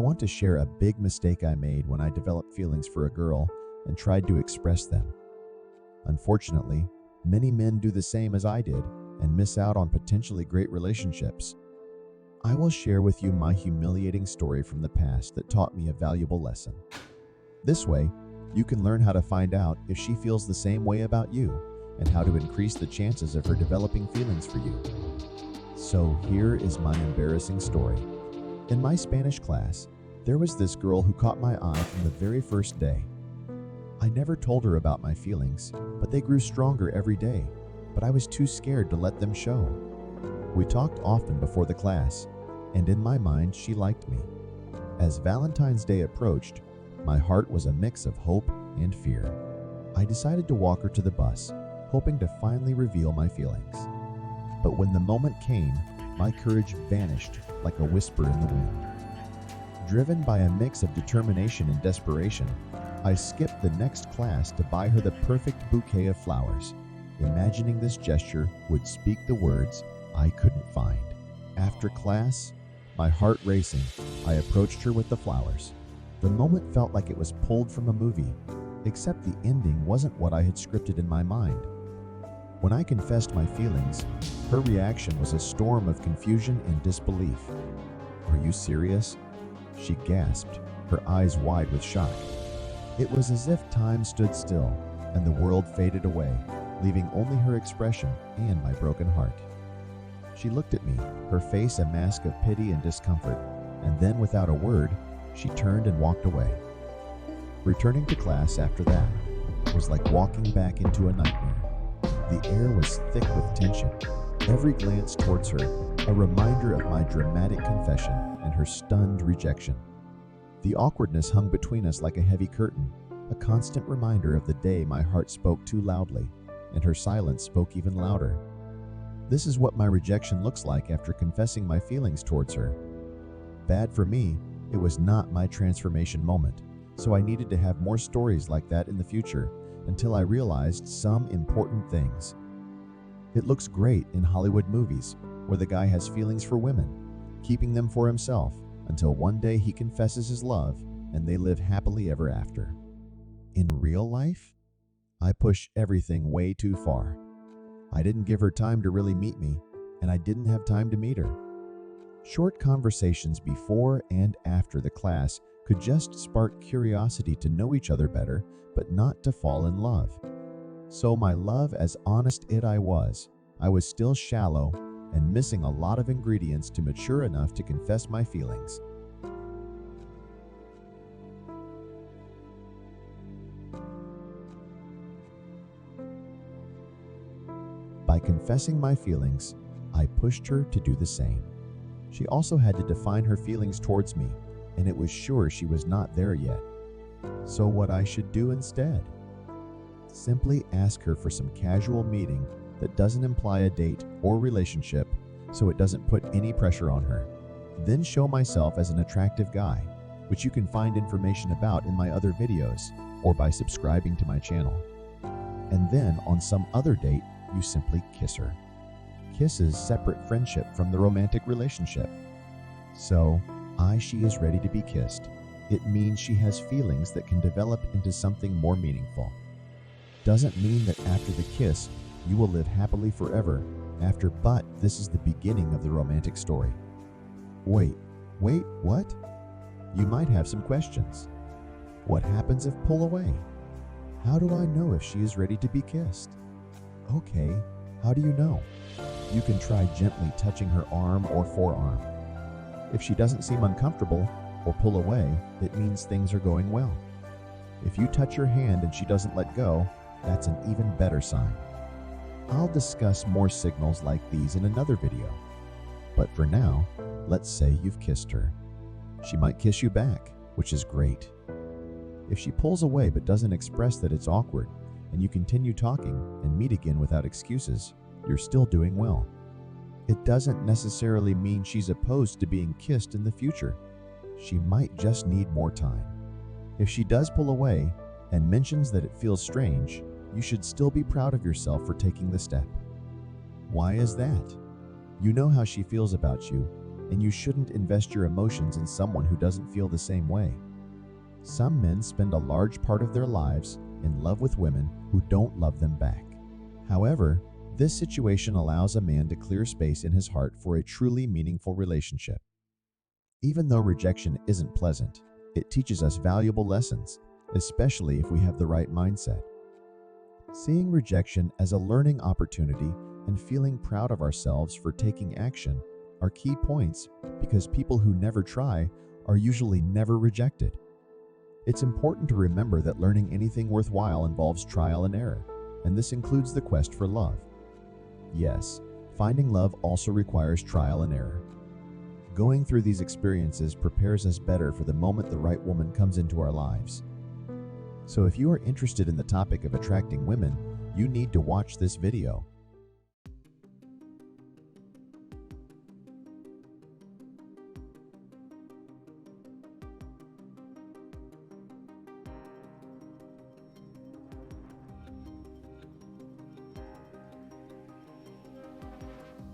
want to share a big mistake I made when I developed feelings for a girl and tried to express them. Unfortunately, many men do the same as I did and miss out on potentially great relationships. I will share with you my humiliating story from the past that taught me a valuable lesson. This way, you can learn how to find out if she feels the same way about you and how to increase the chances of her developing feelings for you. So here is my embarrassing story. In my Spanish class, there was this girl who caught my eye from the very first day. I never told her about my feelings, but they grew stronger every day, but I was too scared to let them show. We talked often before the class, and in my mind, she liked me. As Valentine's Day approached, my heart was a mix of hope and fear. I decided to walk her to the bus, hoping to finally reveal my feelings. But when the moment came, my courage vanished like a whisper in the wind. Driven by a mix of determination and desperation, I skipped the next class to buy her the perfect bouquet of flowers, imagining this gesture would speak the words I couldn't find. After class, my heart racing, I approached her with the flowers. The moment felt like it was pulled from a movie, except the ending wasn't what I had scripted in my mind. When I confessed my feelings, her reaction was a storm of confusion and disbelief. "Are you serious?" She gasped, her eyes wide with shock. It was as if time stood still and the world faded away, leaving only her expression and my broken heart. She looked at me, her face a mask of pity and discomfort, and then without a word, she turned and walked away. Returning to class after that was like walking back into a nightmare. The air was thick with tension, every glance towards her a reminder of my dramatic confession and her stunned rejection. The awkwardness hung between us like a heavy curtain, a constant reminder of the day my heart spoke too loudly, and her silence spoke even louder. This is what my rejection looks like after confessing my feelings towards her. Bad for me, it was not my transformation moment, so I needed to have more stories like that in the future until I realized some important things. It looks great in Hollywood movies where the guy has feelings for women, keeping them for himself until one day he confesses his love and they live happily ever after. In real life, I push everything way too far. I didn't give her time to really meet me, and I didn't have time to meet her. Short conversations before and after the class could just spark curiosity to know each other better, but not to fall in love. So my love as honest I was still shallow and missing a lot of ingredients to mature enough to confess my feelings. By confessing my feelings, I pushed her to do the same. She also had to define her feelings towards me, and it was sure she was not there yet. So what I should do instead? Simply ask her for some casual meeting that doesn't imply a date or relationship, so it doesn't put any pressure on her. Then show myself as an attractive guy, which you can find information about in my other videos or by subscribing to my channel. And then on some other date, you simply kiss her. Kisses separate friendship from the romantic relationship. So, she is ready to be kissed. It means she has feelings that can develop into something more meaningful. Doesn't mean that after the kiss, you will live happily forever but this is the beginning of the romantic story. Wait, what? You might have some questions. What happens if pull away? How do I know if she is ready to be kissed? Okay, how do you know? You can try gently touching her arm or forearm. If she doesn't seem uncomfortable or pull away, it means things are going well. If you touch her hand and she doesn't let go, that's an even better sign. I'll discuss more signals like these in another video. But for now, let's say you've kissed her. She might kiss you back, which is great. If she pulls away but doesn't express that it's awkward, and you continue talking and meet again without excuses, you're still doing well. It doesn't necessarily mean she's opposed to being kissed in the future. She might just need more time. If she does pull away and mentions that it feels strange, you should still be proud of yourself for taking the step. Why is that? You know how she feels about you, and you shouldn't invest your emotions in someone who doesn't feel the same way. Some men spend a large part of their lives in love with women who don't love them back. However, this situation allows a man to clear space in his heart for a truly meaningful relationship. Even though rejection isn't pleasant, it teaches us valuable lessons, especially if we have the right mindset. Seeing rejection as a learning opportunity and feeling proud of ourselves for taking action are key points, because people who never try are usually never rejected. It's important to remember that learning anything worthwhile involves trial and error, and this includes the quest for love. Yes, finding love also requires trial and error. Going through these experiences prepares us better for the moment the right woman comes into our lives. So if you are interested in the topic of attracting women, you need to watch this video.